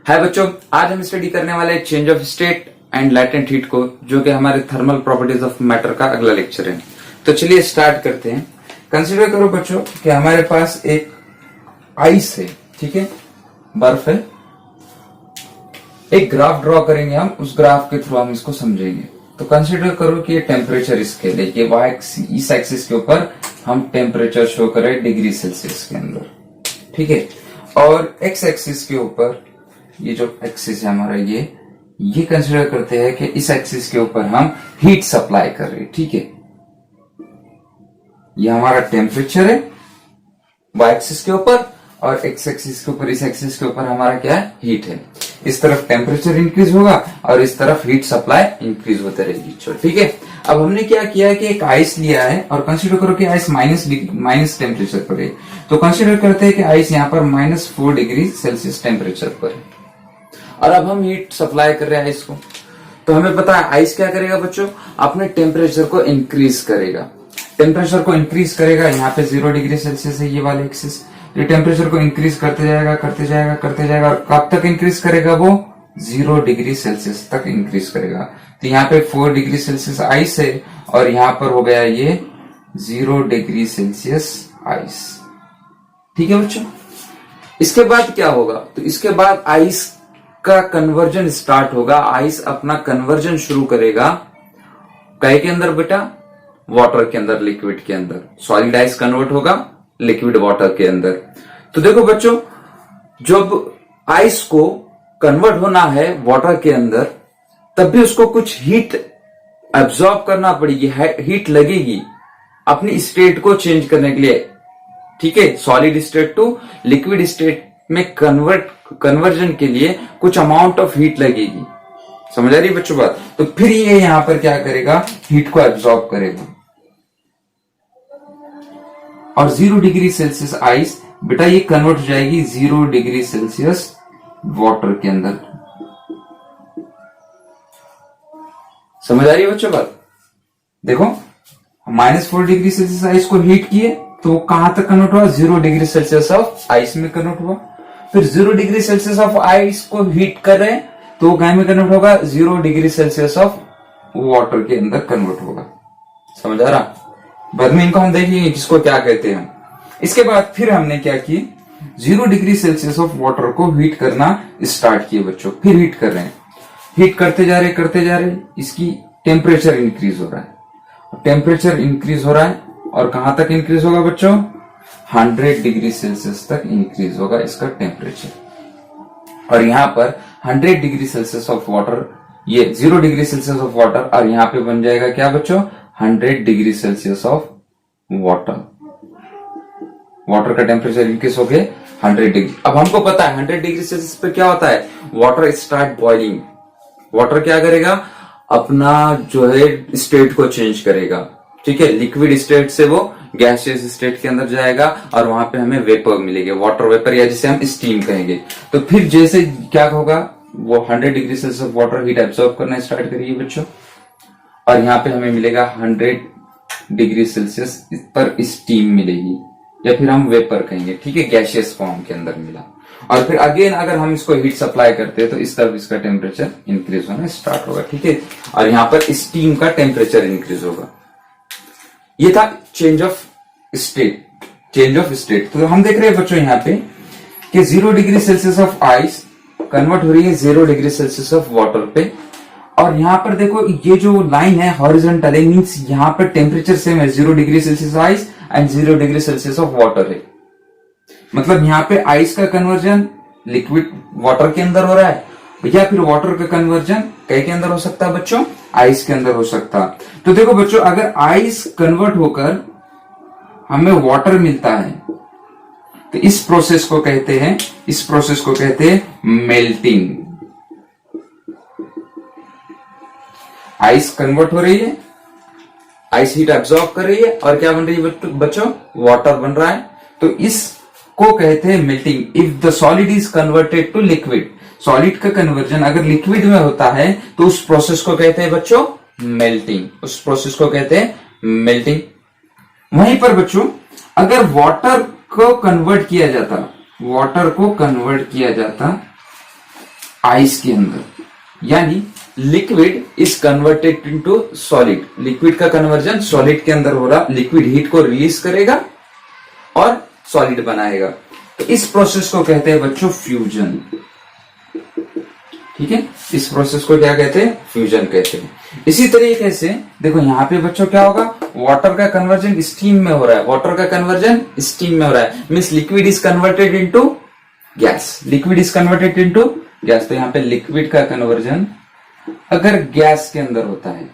हाय बच्चों, आज हम स्टडी करने वाले हैं change of state and latent heat को, जो कि हमारे थर्मल प्रॉपर्टीज ऑफ मैटर का अगला लेक्चर है। तो चलिए स्टार्ट करते हैं। कंसीडर करो बच्चों कि हमारे पास एक आइस है, ठीक है, बर्फ है। एक ग्राफ ड्रॉ करेंगे हम, उस ग्राफ के थ्रू हम इसको समझेंगे। तो कंसीडर करो कि ये टेम्परेचर स्केल है, ये वाई इस एक्सिस के ऊपर हम टेम्परेचर शो करें डिग्री सेल्सियस के अंदर, ठीक है। और एक्स एक्सिस के ऊपर ये जो एक्सिस है हमारा, ये कंसीडर करते हैं कि इस एक्सिस के ऊपर हम हीट सप्लाई कर रहे हैं, ठीक है। ये हमारा टेम्परेचर है वाई एक्सिस के ऊपर, और एक्स एक्सिस के ऊपर, इस एक्सिस के ऊपर हमारा क्या है, हीट है। इस तरफ टेम्परेचर इंक्रीज होगा और इस तरफ हीट सप्लाई इंक्रीज होते रहेगी, ठीक है। अब हमने क्या किया कि एक आइस लिया है और कंसीडर करो कि आइस माइनस टेम्परेचर पर है। तो कंसीडर करते हैं कि आइस यहाँ पर -4 डिग्री सेल्सियस टेम्परेचर पर है, और अब हम हीट सप्लाई कर रहे हैं आइस को। तो हमें पता है आइस क्या करेगा बच्चों, अपने टेम्परेचर को इंक्रीज करेगा। टेम्परेचर को इंक्रीज करेगा, यहाँ पे 0 डिग्री सेल्सियस है ये वाले एक्सिस। ये टेम्परेचर को इंक्रीज करते जाएगा, करते जाएगा, करते जाएगा, और कब तक इंक्रीज करेगा वो 0 डिग्री सेल्सियस तक इंक्रीज करेगा। तो यहाँ पे 4 डिग्री सेल्सियस आइस है और यहाँ पर हो गया ये 0 डिग्री सेल्सियस आइस, ठीक है बच्चों। इसके बाद क्या होगा, तो इसके बाद आइस का कन्वर्जन स्टार्ट होगा। आइस अपना कन्वर्जन शुरू करेगा काय के अंदर बेटा, वाटर के अंदर, लिक्विड के अंदर। सॉलिड आइस कन्वर्ट होगा लिक्विड वाटर के अंदर। तो देखो बच्चों, जब आइस को कन्वर्ट होना है वाटर के अंदर, तब भी उसको कुछ हीट एब्जॉर्ब करना पड़ेगी, हीट लगेगी अपनी स्टेट को चेंज करने के लिए, ठीक है। Solid state to liquid state में कन्वर्जन के लिए कुछ अमाउंट ऑफ हीट लगेगी। समझ आ रही बच्चों बात। तो फिर ये यहां पर क्या करेगा, हीट को एब्जॉर्ब करेगा। और 0 डिग्री सेल्सियस आइस बेटा ये कन्वर्ट हो जाएगी 0 डिग्री सेल्सियस वाटर के अंदर। समझ आ रही है बच्चों बात। देखो, -4 डिग्री सेल्सियस आइस को हीट किए तो वो कहां तक कन्वर्ट हुआ, 0 डिग्री सेल्सियस ऑफ आइस में कन्वर्ट हुआ। फिर 0 डिग्री सेल्सियस ऑफ आइस को हीट कर रहे हैं तो वो में कन्वर्ट होगा 0 डिग्री सेल्सियस ऑफ वाटर के अंदर कन्वर्ट होगा। समझ आ रहा। बाद में इनको हम देखेंगे किसको क्या कहते हैं। इसके बाद फिर हमने क्या किया, 0 डिग्री सेल्सियस ऑफ वाटर को हीट करना स्टार्ट किए बच्चों। फिर हीट कर रहे हैं, हीट करते जा रहे, करते जा रहे, इसकी टेम्परेचर इंक्रीज हो रहा है। टेम्परेचर इंक्रीज हो रहा है और कहां तक इंक्रीज होगा बच्चों, 100 डिग्री सेल्सियस तक इंक्रीज होगा इसका टेम्परेचर। और यहां पर 100 डिग्री सेल्सियस ऑफ वाटर, ये 0 डिग्री सेल्सियस ऑफ वाटर, और यहां पे बन जाएगा क्या बच्चों, 100 degree Celsius of water. Water का टेम्परेचर इंक्रीज हो गया 100 डिग्री। अब हमको पता है 100 डिग्री सेल्सियस पे क्या होता है, वाटर स्टार्ट बॉइलिंग। वाटर क्या करेगा, अपना जो है स्टेट को चेंज करेगा, ठीक है। लिक्विड स्टेट से वो गैसियस स्टेट के अंदर जाएगा और वहां पे हमें वेपर मिलेगा, वाटर वेपर, या जिसे हम स्टीम कहेंगे। तो फिर जैसे क्या होगा, वो 100 degree Celsius water heat absorb करना स्टार्ट करेगी बच्चों, और यहाँ पे हमें मिलेगा 100 डिग्री सेल्सियस पर स्टीम मिलेगी, या फिर हम वेपर कहेंगे, ठीक है, गैसियस फॉर्म के अंदर मिला। और फिर अगेन अगर हम इसको हीट सप्लाई करते हैं तो इस तरफ इसका टेम्परेचर इंक्रीज होना स्टार्ट होगा, ठीक है। और यहाँ पर स्टीम का टेम्परेचर इंक्रीज होगा। ये था change of state, change of state. तो हम देख रहे हैं बच्चों यहाँ पे कि 0 degree Celsius of ice convert हो रही है 0 डिग्री सेल्सियस ऑफ वाटर पे। और यहाँ पर देखो ये जो लाइन है हॉरिजॉन्टल है, मींस यहाँ पर टेम्परेचर सेम है, 0 degree Celsius ice and 0 degree Celsius of water है। मतलब यहाँ पे आइस का कन्वर्जन लिक्विड वाटर के अंदर हो रहा है, या फिर वाटर का कन्वर्जन कई के अंदर हो सकता है बच्चों, आइस के अंदर हो सकता। तो देखो बच्चों, अगर आइस कन्वर्ट होकर हमें वाटर मिलता है तो इस प्रोसेस को कहते हैं, इस प्रोसेस को कहते हैं मेल्टिंग। आइस कन्वर्ट हो रही है, आइस हीट एब्सॉर्ब कर रही है, और क्या बन रही है बच्चों, वाटर बन रहा है। तो इसको कहते हैं melting. If the solid is converted to liquid, solid का कन्वर्जन अगर लिक्विड में होता है तो उस प्रोसेस को कहते हैं बच्चों मेल्टिंग, उस प्रोसेस को कहते हैं मेल्टिंग। वहीं पर बच्चों अगर वाटर को कन्वर्ट किया जाता, वाटर को कन्वर्ट किया जाता आइस के अंदर, यानी liquid is converted into solid. Liquid का कन्वर्जन सॉलिड के अंदर हो रहा, लिक्विड हीट को रिलीज करेगा और सॉलिड बनाएगा। तो इस प्रोसेस को कहते हैं बच्चों फ्यूजन। ठीक है, इस प्रोसेस को क्या कहते हैं? फ्यूजन कहते हैं। इसी तरीके से देखो यहाँ पे बच्चों क्या होगा, वाटर का कन्वर्जन स्टीम में हो रहा है, वाटर का कन्वर्जन स्टीम में हो रहा है, means liquid is converted into gas, liquid is converted into gas. तो यहाँ पे लिक्विड का कन्वर्जन अगर गैस के अंदर होता है,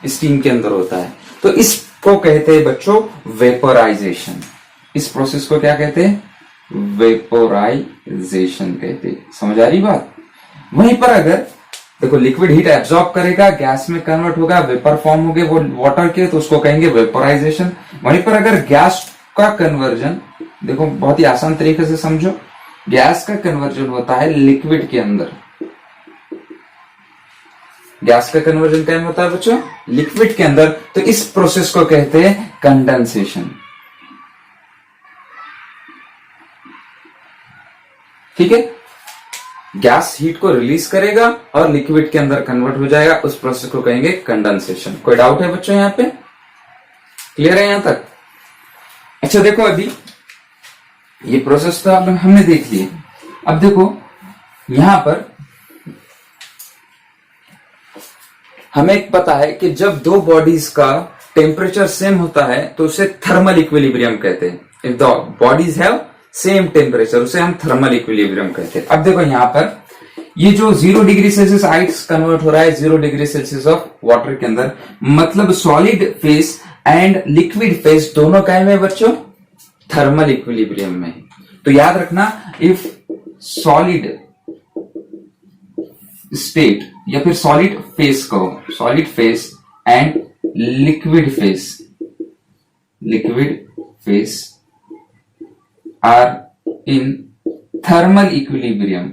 स्टीम के अंदर होता है, तो इसको कहते हैं बच्चों वेपोराइजेशन। इस प्रोसेस को क्या कहते हैं? वेपोराइजेशन कहते हैं। समझ आ रही बात? वहीं पर अगर देखो लिक्विड हीट एब्जॉर्ब करेगा, गैस में कन्वर्ट होगा, वेपर फॉर्म होंगे वो वाटर के, तो उसको कहेंगे वेपोराइजेशन। वहीं पर अगर गैस का कन्वर्जन, देखो बहुत ही आसान तरीके से समझो, गैस का कन्वर्जन होता है लिक्विड के अंदर। गैस का कन्वर्जन क्या होता है बच्चों? लिक्विड के अंदर। तो इस प्रोसेस को कहते हैं कंडेंसेशन। ठीक है, गैस हीट को रिलीज करेगा और लिक्विड के अंदर कन्वर्ट हो जाएगा, उस प्रोसेस को कहेंगे कंडेंसेशन। कोई डाउट है बच्चों यहां पे? क्लियर है यहां तक? अच्छा देखो, अभी ये प्रोसेस तो अब हमने देख लिए। अब देखो यहां पर हमें पता है कि जब दो बॉडीज का टेम्परेचर सेम होता है तो उसे थर्मल इक्विलिब्रियम कहते हैं। If the bodies have same temperature, उसे हम थर्मल इक्विलिब्रियम कहते हैं। अब देखो यहां पर ये जो 0 डिग्री सेल्सियस आइस कन्वर्ट हो रहा है 0 डिग्री सेल्सियस ऑफ वाटर के अंदर, मतलब solid phase and liquid face दोनों काय में बच्चों? थर्मल इक्विलिब्रियम में। तो याद रखना, इफ सॉलिड स्टेट या फिर सॉलिड फेस कहो, solid phase and liquid phase are in thermal equilibrium.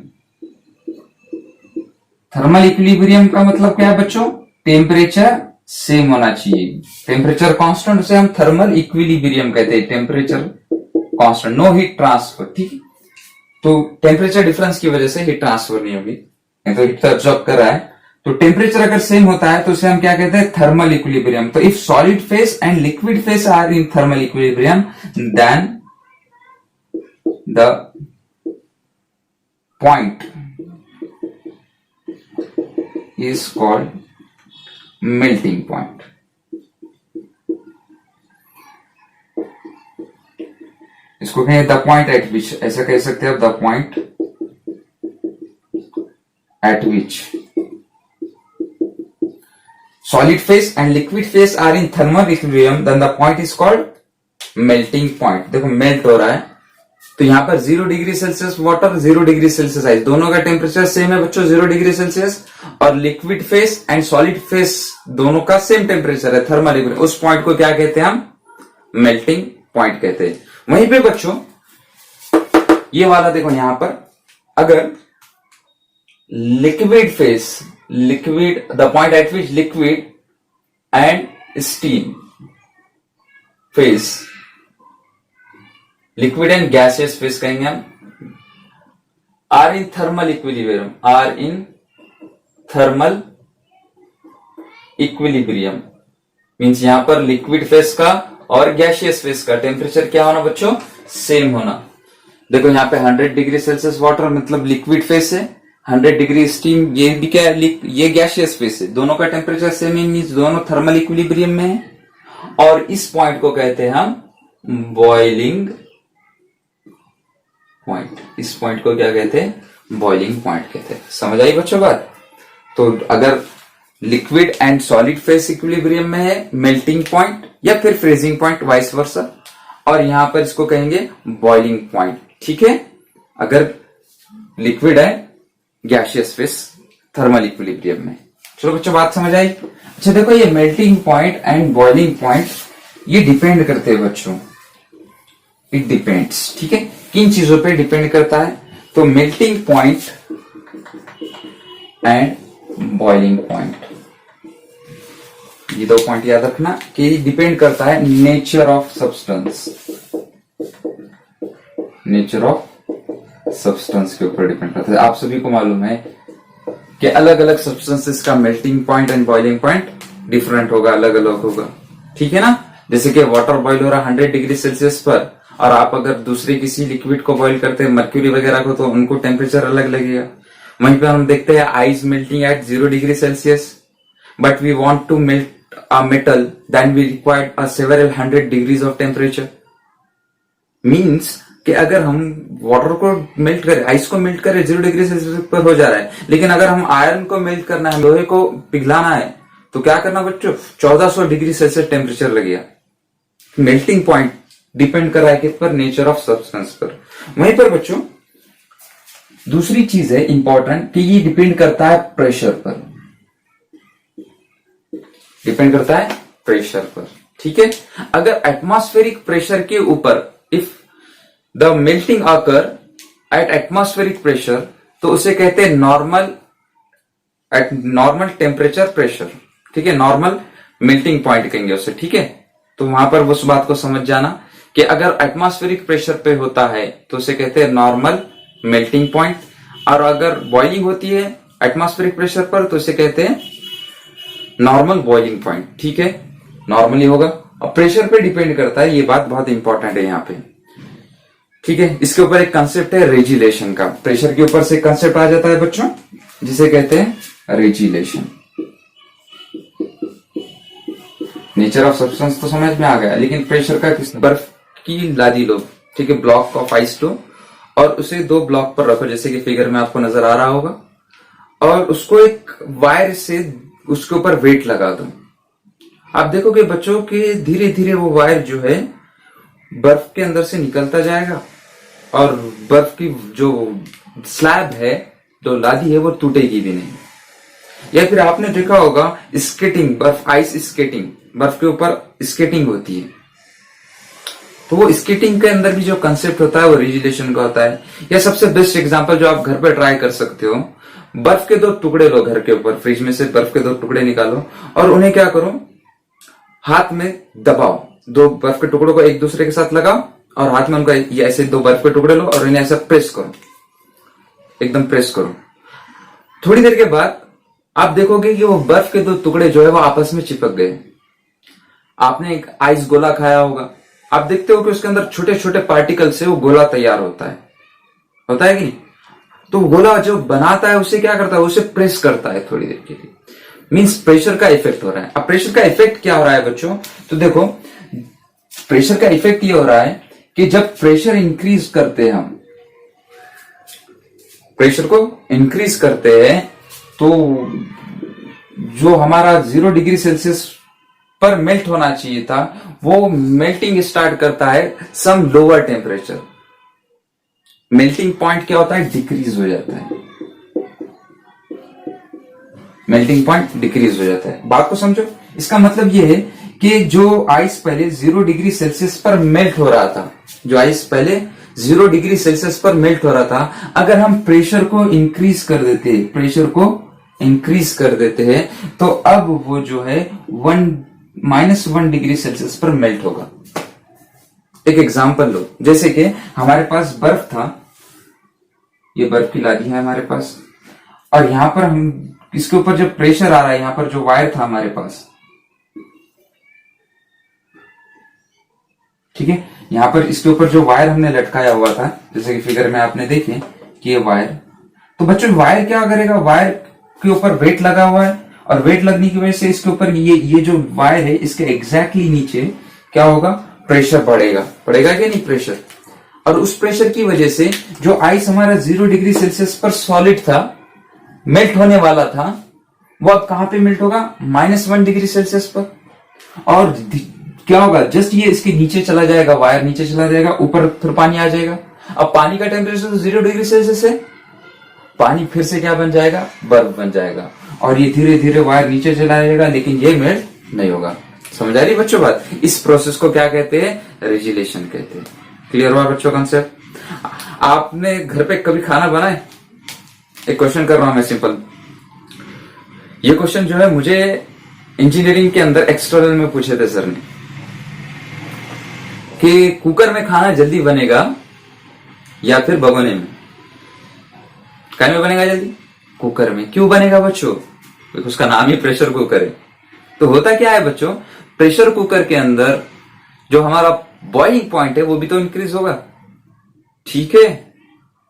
Thermal equilibrium का मतलब क्या है बच्चों? टेम्परेचर सेम होना चाहिए, टेम्परेचर कांस्टेंट, उसे हम थर्मल इक्विलिब्रियम कहते हैं। Temperature constant, no heat transfer. ठीक है, तो टेम्परेचर डिफरेंस की वजह से हीट ट्रांसफर नहीं होगी, तो हीट तो एब्जॉर्ब कर रहा है। तो टेम्परेचर अगर सेम होता है तो उसे हम क्या कहते हैं? Thermal equilibrium. तो if solid phase and liquid phase are in thermal equilibrium then the point is called melting point. इसको कहें द पॉइंट एट विच, ऐसा कह सकते हैं, the point eight which solid phase and liquid phase are in thermal equilibrium, then the point is called melting point। देखो melt हो रहा है, तो यहां पर 0 degree Celsius water, 0 degree Celsius ice, दोनों का टेम्परेचर सेम है बच्चों 0 डिग्री सेल्सियस, और liquid phase and solid phase दोनों का सेम टेम्परेचर है, थर्मल इक्विलिब्रियम। उस पॉइंट को क्या कहते हैं? हम मेल्टिंग पॉइंट कहते हैं। वहीं पे बच्चों ये वाला देखो यहां पर, अगर liquid phase, liquid, the point at which liquid and steam phase, liquid and gaseous phase कहेंगे हम, are in thermal equilibrium, are in thermal equilibrium means यहां पर लिक्विड फेस का और गैसियस फेस का टेम्परेचर क्या होना बच्चों? सेम होना। देखो यहां पे 100 डिग्री सेल्सियस वाटर मतलब लिक्विड फेस है, 100 डिग्री स्टीम ये भी क्या है? ये गैसियस फेस है, दोनों का टेम्परेचर सेम है, मींस दोनों थर्मल इक्विलिब्रियम में है। और इस पॉइंट को कहते हैं हम बॉइलिंग पॉइंट। इस पॉइंट को क्या कहते हैं? बॉइलिंग पॉइंट कहते हैं। समझ आई बच्चों बात? तो अगर liquid and solid phase equilibrium में है, मेल्टिंग पॉइंट या फिर फ्रीजिंग पॉइंट, वाइस वर्सा, और यहां पर इसको कहेंगे बॉइलिंग पॉइंट। ठीक है, अगर लिक्विड है, गैसियस फेस, थर्मल इक्विलिब्रियम में। चलो बच्चों बात समझ आई? अच्छा देखो, ये melting point and boiling point ये डिपेंड करते हैं बच्चों, इट डिपेंड्स। ठीक है, किन चीजों पे डिपेंड करता है? तो melting point and boiling point, ये दो पॉइंट याद रखना कि डिपेंड करता है nature of substance, nature of substance के ऊपर डिपेंड करता है। आप सभी को मालूम है कि अलग अलग सब्सटेंसेस का melting point and boiling point different होगा, अलग अलग होगा, ठीक है ना। जैसे कि वाटर बॉईल हो रहा है 100 डिग्री सेल्सियस पर, और आप अगर दूसरे किसी लिक्विड को बॉईल करते हैं, मर्क्यूरी वगैरह को, तो उनको टेम्परेचर अलग लगेगा। वहीं पर हम देखते हैं ice melting at 0 degree Celsius, but we want to melt a metal, then we required a several 100 degrees of temperature. Means कि अगर हम वाटर को मेल्ट करें, आइस को मेल्ट करें 0 डिग्री सेल्सियस पर हो जा रहा है, लेकिन अगर हम आयरन को मेल्ट करना है, लोहे को पिघलाना है, तो क्या करना बच्चों, 1400 डिग्री सेल्सियस टेम्परेचर लगेगा। मेल्टिंग पॉइंट डिपेंड कर रहा है किस पर, नेचर ऑफ सब्सटेंस पर। वहीं पर बच्चों दूसरी चीज है इंपॉर्टेंट कि ये डिपेंड करता है प्रेशर पर, डिपेंड करता है प्रेशर पर, ठीक है। अगर एटमॉस्फेरिक प्रेशर के ऊपर if the melting occur at atmospheric pressure, तो उसे कहते हैं normal, eight normal temperature pressure, ठीक है, नॉर्मल मेल्टिंग पॉइंट कहेंगे उसे, ठीक है। तो वहां पर उस बात को समझ जाना कि अगर एटमॉस्फेरिक प्रेशर पे होता है तो उसे कहते हैं नॉर्मल मेल्टिंग पॉइंट, और अगर बॉइलिंग होती है एटमॉस्फेरिक प्रेशर पर तो उसे कहते हैं नॉर्मल बॉइलिंग पॉइंट, ठीक है, नॉर्मली होगा। और प्रेशर पे डिपेंड करता है, ये बात बहुत इंपॉर्टेंट है यहाँ पे, ठीक है। इसके ऊपर एक कंसेप्ट है रेजिलेशन का, प्रेशर के ऊपर से कंसेप्ट आ जाता है बच्चों, जिसे कहते हैं रेजिलेशन। नेचर ऑफ सब्सटेंस तो समझ में आ गया, लेकिन प्रेशर का किस, बर्फ की लादी लो, ठीक है, ब्लॉक ऑफ आइस लो, और उसे 2 ब्लॉक पर रखो, जैसे कि फिगर में आपको नजर आ रहा होगा, और उसको एक वायर से उसके ऊपर वेट लगा दो। आप देखोगे बच्चों कि धीरे धीरे वो वायर जो है बर्फ के अंदर से निकलता जाएगा, और बर्फ की जो स्लैब है, जो लादी है, वो टूटेगी भी नहीं। या फिर आपने देखा होगा स्केटिंग, बर्फ, आइस स्केटिंग, बर्फ के ऊपर स्केटिंग होती है, तो वो स्केटिंग के अंदर भी जो कंसेप्ट होता है वो रेजिलेशन का होता है। या सबसे बेस्ट एग्जांपल जो आप घर पे ट्राई कर सकते हो, बर्फ के 2 टुकड़े लो घर के ऊपर, फ्रिज में से बर्फ के 2 टुकड़े निकालो, और उन्हें क्या करो, हाथ में दबाओ, 2 बर्फ के टुकड़ों को एक दूसरे के साथ लगाओ, और हाथ में उनका ऐसे 2 बर्फ के टुकड़े लो और इन्हें ऐसा प्रेस करो, एकदम प्रेस करो। थोड़ी देर के बाद आप देखोगे कि वो बर्फ के 2 टुकड़े जो है वो आपस में चिपक गए। आपने एक आइस गोला खाया होगा, आप देखते हो कि उसके अंदर छोटे छोटे पार्टिकल से वो गोला तैयार होता है कि नहीं। तो गोला जो बनाता है उसे क्या करता है, उसे प्रेस करता है थोड़ी देर के लिए, मींस प्रेशर का इफेक्ट हो रहा है। अब प्रेशर का इफेक्ट क्या हो रहा है बच्चों, तो देखो प्रेशर का इफेक्ट ये हो रहा है कि जब प्रेशर इंक्रीज करते हैं, हम प्रेशर को इंक्रीज करते हैं, तो जो हमारा 0 डिग्री सेल्सियस पर मेल्ट होना चाहिए था, वो मेल्टिंग स्टार्ट करता है some lower temperature. Melting point क्या होता है, डिक्रीज हो जाता है, मेल्टिंग पॉइंट डिक्रीज हो जाता है। बात को समझो, इसका मतलब ये है कि जो आइस पहले 0 डिग्री सेल्सियस पर मेल्ट हो रहा था, जो आइस पहले 0 डिग्री सेल्सियस पर मेल्ट हो रहा था, अगर हम प्रेशर को इंक्रीज कर देते हैं, प्रेशर को इंक्रीज कर देते हैं, तो अब वो जो है -1 डिग्री सेल्सियस पर मेल्ट होगा। एक एग्जांपल लो, जैसे कि हमारे पास बर्फ था, ये बर्फ की लादी है हमारे पास, और यहां पर हम इसके ऊपर जब प्रेशर आ रहा है, यहां पर जो वायर था हमारे पास, ठीक है, यहां पर इसके ऊपर जो वायर हमने लटकाया हुआ था, जैसे कि फिगर में आपने देखे कि ये वायर, तो बच्चों वायर क्या करेगा, वायर के ऊपर वेट लगा हुआ है, और वेट लगने की वजह से इसके ऊपर ये जो वायर है, इसके एग्जैक्टली नीचे क्या होगा, प्रेशर बढ़ेगा कि नहीं प्रेशर। और उस प्रेशर की वजह से जो आइस हमारा 0 डिग्री सेल्सियस पर सॉलिड था, मेल्ट होने वाला था, वो अब कहां पे मेल्ट होगा, -1 डिग्री सेल्सियस पर। और क्या होगा, जस्ट ये इसके नीचे चला जाएगा, वायर नीचे चला जाएगा, ऊपर फिर पानी आ जाएगा। अब पानी का टेम्परेचर तो 0 डिग्री सेल्सियस है, पानी फिर से क्या बन जाएगा, बर्फ बन जाएगा, और ये धीरे धीरे वायर नीचे चला जाएगा, लेकिन ये मेल्ट नहीं होगा। समझ आ रही बच्चों बात। इस प्रोसेस को क्या कहते हैं, रेजिलेशन कहते हैं। क्लियर हुआ बच्चों कॉन्सेप्ट। आपने घर पे कभी खाना बनाए, एक क्वेश्चन कर रहा हूं मैं सिंपल। ये क्वेश्चन जो है मुझे इंजीनियरिंग के अंदर एक्सटर्नल में पूछे थे सर ने, कि कुकर में खाना जल्दी बनेगा या फिर भगोने में। क्या में बनेगा जल्दी? कुकर में। क्यों बनेगा बच्चों? उसका नाम ही प्रेशर कुकर है। तो होता क्या है बच्चों, प्रेशर कुकर के अंदर जो हमारा बॉइलिंग पॉइंट है वो भी तो इंक्रीज होगा, ठीक है।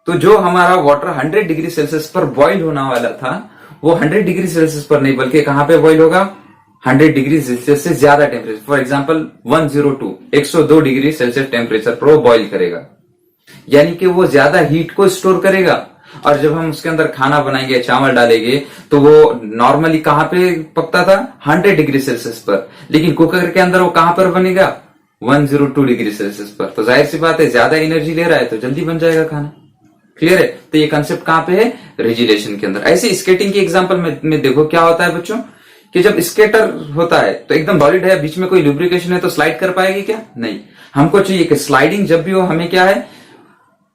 तो जो हमारा वाटर 100 डिग्री सेल्सियस पर बॉइल होने वाला था वो 100 डिग्री सेल्सियस पर नहीं बल्कि कहां पे बॉइल होगा? 100 डिग्री सेल्सियस से ज्यादा temperature, for example 102 degree Celsius temperature पर वो बॉइल करेगा, यानी कि वो ज्यादा हीट को स्टोर करेगा। और जब हम उसके अंदर खाना बनाएंगे, चावल डालेंगे, तो वो नॉर्मली कहां पे पकता था? 100 डिग्री सेल्सियस पर, लेकिन कुकर के अंदर वो कहां पर बनेगा? 102 डिग्री सेल्सियस पर। तो जाहिर सी बात है, ज्यादा एनर्जी ले रहा है तो जल्दी बन जाएगा खाना। क्लियर है? तो ये कंसेप्ट कहां पे है? रेजुलेशन के अंदर। ऐसे स्केटिंग की एग्जांपल में देखो क्या होता है बच्चों, कि जब स्केटर होता है तो एकदम सॉलिड है, बीच में कोई लुब्रिकेशन है तो स्लाइड कर पाएगी क्या? नहीं। हमको चाहिए कि स्लाइडिंग जब भी हो हमें क्या है?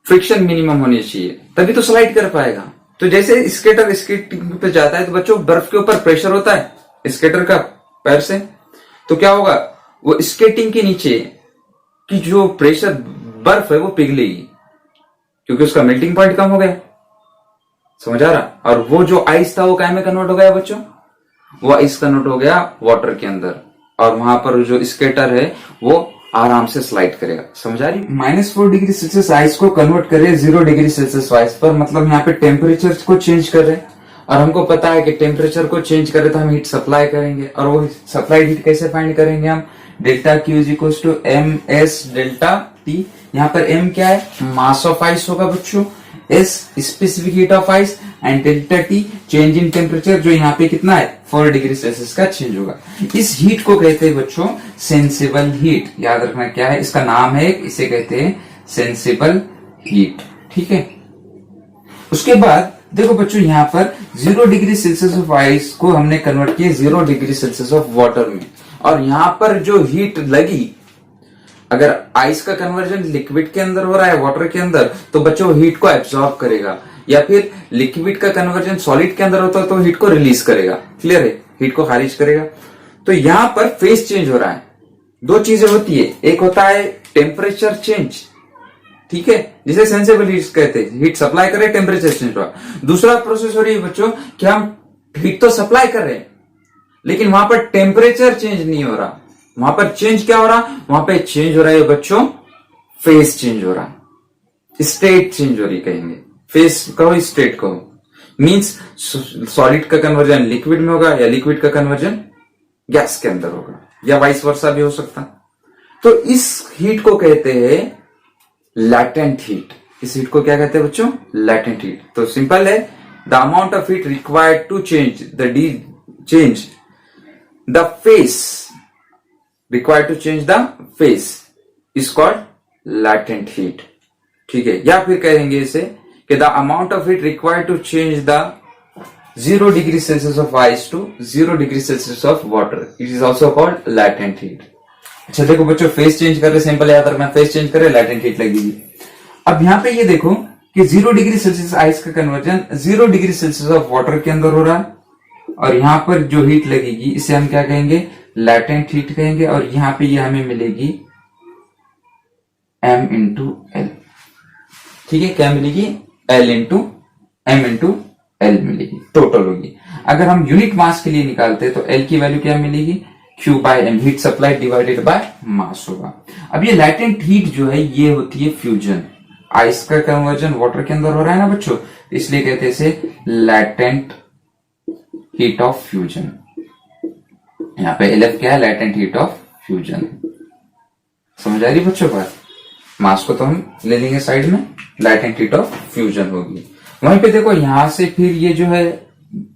फ्रिक्शन मिनिमम होनी चाहिए, तभी तो स्लाइड कर पाएगा। तो जैसे स्केटर स्केटिंग पे जाता है तो बच्चों बर्फ के ऊपर प्रेशर होता है स्केटर का पैर से, तो क्या होगा? वो स्केटिंग के नीचे की जो प्रेशर बर्फ है वो पिघलेगी, क्योंकि उसका मेल्टिंग पॉइंट कम हो गया। समझ आ रहा? और वो जो आइस था वो क्या में कन्वर्ट हो गया बच्चों? वो आइस कन्वर्ट हो गया वाटर के अंदर, और वहां पर जो स्केटर है वो आराम से स्लाइड करेगा। समझ आ रही? -4 डिग्री सेल्सियस आइस को कन्वर्ट करे 0 डिग्री सेल्सियस आइस पर, मतलब यहाँ पे टेम्परेचर को चेंज कर रहे हैं। और हमको पता है कि टेम्परेचर को चेंज करे तो हम हीट सप्लाई करेंगे, और वो सप्लाइड हीट कैसे फाइंड करेंगे हम? Delta Q is equal to M S delta T. यहाँ पर एम क्या है? मास ऑफ आइस होगा बच्चों, S specific heat of ice, and delta T change in temperature, जो यहाँ पे कितना है? 4 डिग्री सेल्सियस का चेंज होगा। इस हीट को कहते हैं बच्चों सेंसिबल हीट। याद रखना क्या है इसका नाम है, इसे कहते हैं सेंसिबल हीट, ठीक है। उसके बाद देखो बच्चों, यहाँ पर 0 डिग्री सेल्सियस ऑफ आइस को हमने कन्वर्ट किया 0 डिग्री सेल्सियस ऑफ वाटर में, और यहाँ पर जो हीट लगी, अगर आइस का कन्वर्जन लिक्विड के अंदर हो रहा है वाटर के अंदर, तो बच्चों हीट को एब्सॉर्ब करेगा, या फिर लिक्विड का कन्वर्जन सॉलिड के अंदर होता है तो हीट को रिलीज करेगा। क्लियर है? हीट को खारिज करेगा। तो यहां पर फेज चेंज हो रहा है। दो चीजें होती है, एक होता है टेम्परेचर चेंज, ठीक है, जिसे सेंसिबल हीट कहते हैं, हीट सप्लाई करे टेम्परेचर चेंज हुआ। दूसरा प्रोसेस हो रही है बच्चों कि हम हीट तो सप्लाई कर रहे हैं लेकिन वहां पर टेम्परेचर चेंज नहीं हो रहा। वहां पर चेंज क्या हो रहा? वहां पे चेंज हो रहा है बच्चों, फेज चेंज हो रहा, स्टेट चेंज हो रही कहेंगे। फेज कहो, स्टेट कहो, मींस सॉलिड का कन्वर्जन लिक्विड में होगा, या लिक्विड का कन्वर्जन गैस के अंदर होगा, या वाइस वर्सा भी हो सकता। तो इस हीट को कहते हैं लैटेंट हीट। इस हीट को क्या कहते हैं बच्चों? Latent heat. तो सिंपल है, the amount of heat required to change the phase required to change the phase is called latent heat, ठीक है। या फिर कहेंगे इसे कि the amount of heat required to change the 0 degree Celsius of ice to 0 degree Celsius of water, it is also called latent heat। अच्छा देखो बच्चों, फेस चेंज कर रहे, सिंपल याद रखना, फेस चेंज कर रहे latent heat लगेगी। अब यहाँ पे ये देखो कि 0 डिग्री सेल्सियस आइस का conversion 0 degree Celsius of water के अंदर हो रहा है, और यहाँ पर जो हीट लगेगी इसे हम क्या कहेंगे? लैटेंट हीट कहेंगे। और यहाँ पे ये हमें मिलेगी m इंटू एल, ठीक है। क्या मिलेगी? L into M into L मिलेगी, टोटल होगी। अगर हम यूनिट मास के लिए निकालते हैं तो L की वैल्यू क्या मिलेगी? Q by M, heat supply divided by mass होगा। अब ये लैटेंट हीट जो है ये होती है फ्यूजन। आइस का कन्वर्जन वाटर के अंदर हो रहा है ना बच्चों, इसलिए कहते हैं इसे लैटेंट हीट ऑफ फ्यूजन। यहाँ पे LF क्या है? Latent heat of fusion. समझ आ रही बच्चों बात? मास को तो हम ले लेंगे साइड में, लैटेंट हीट ऑफ फ्यूजन होगी। वहीं पे देखो यहां से फिर ये जो है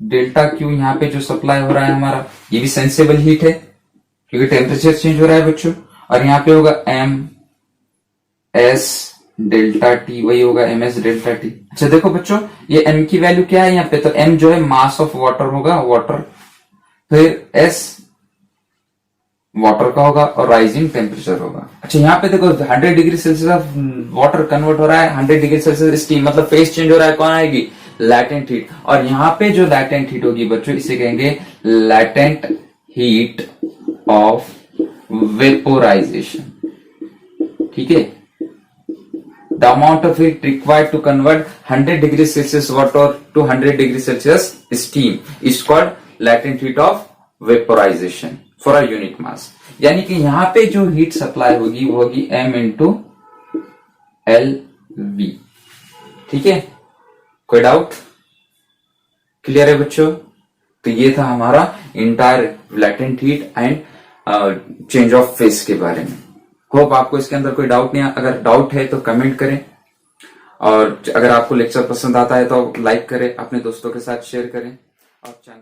डेल्टा क्यू, यहाँ पे जो सप्लाई हो रहा है हमारा, ये भी सेंसिबल हीट है क्योंकि टेम्परेचर चेंज हो रहा है बच्चों। और यहाँ पे होगा M S डेल्टा टी, वही होगा MS डेल्टा टी। अच्छा देखो बच्चों, ये M की वैल्यू क्या है यहाँ पे? तो M जो है मास ऑफ वाटर होगा, वाटर, फिर S वाटर का होगा, और राइजिंग टेम्परेचर होगा। अच्छा यहाँ पे देखो 100 degree Celsius of water convert हो रहा है 100 डिग्री सेल्सियस स्टीम, मतलब फेस चेंज हो रहा है, कौन आएगी? Latent heat. और यहाँ पे जो लैटेंट हीट होगी बच्चों, इसे कहेंगे लैटेंट हीट ऑफ वेपोराइजेशन, ठीक है। the amount of heat required to convert 100 degree Celsius water to 100 degree Celsius steam is called latent heat of vaporization for a unit mass। यानी कि यहाँ पे जो हीट सप्लाई होगी वो होगी m इंटू एल वी। ठीक है, कोई डाउट? क्लियर है बच्चों? तो ये था हमारा entire latent heat and change of face के बारे में। होप आपको इसके अंदर कोई डाउट नहीं है। अगर डाउट है तो कमेंट करें, और अगर आपको लेक्चर पसंद आता है तो लाइक करें, अपने दोस्तों के साथ शेयर करें और चैनल